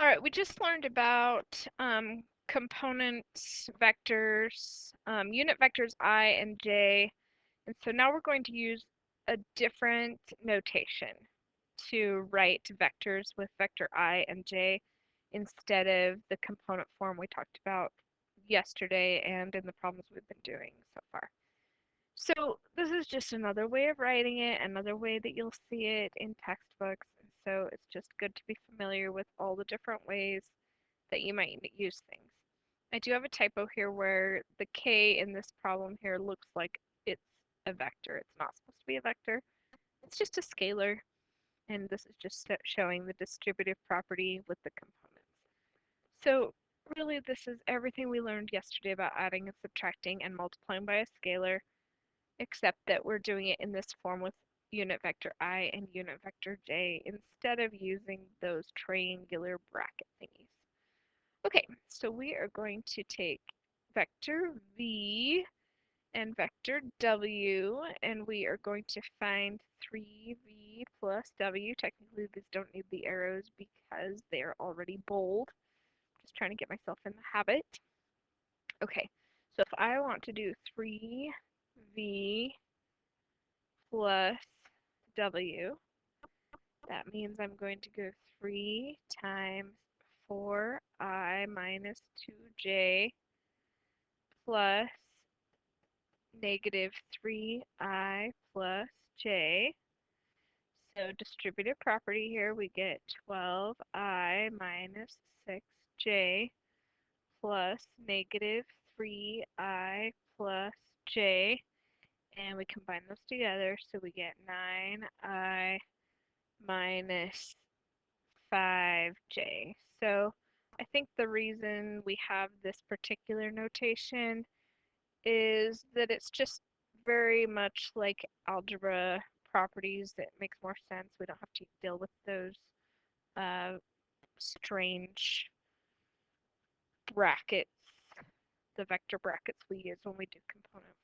All right, we just learned about components, vectors, unit vectors I and j, and so now we're going to use a different notation to write vectors with vector I and j instead of the component form we talked about yesterday and in the problems we've been doing so far. So this is just another way of writing it, another way that you'll see it in textbooks, and so it's just good to be familiar with all the different ways that you might use things. I do have a typo here where the k in this problem here looks like it's a vector. It's not supposed to be a vector. It's just a scalar, and this is just showing the distributive property with the components. So really this is everything we learned yesterday about adding and subtracting and multiplying by a scalar, except that we're doing it in this form with unit vector I and unit vector j instead of using those triangular bracket thingies. Okay, so we are going to take vector v and vector w, and we are going to find 3v plus w. Technically, these don't need the arrows because they are already bold. Just trying to get myself in the habit. Okay, so if I want to do 3v plus w, that means I'm going to go 3 times 4i minus 2j plus negative 3i plus j. So distributive property here, we get 12i minus 6j plus negative 3i plus j. And we combine those together, so we get 9i minus 5j. So I think the reason we have this particular notation is that it's just very much like algebra properties. It makes more sense. We don't have to deal with those uh, strange brackets, the vector brackets we use when we do component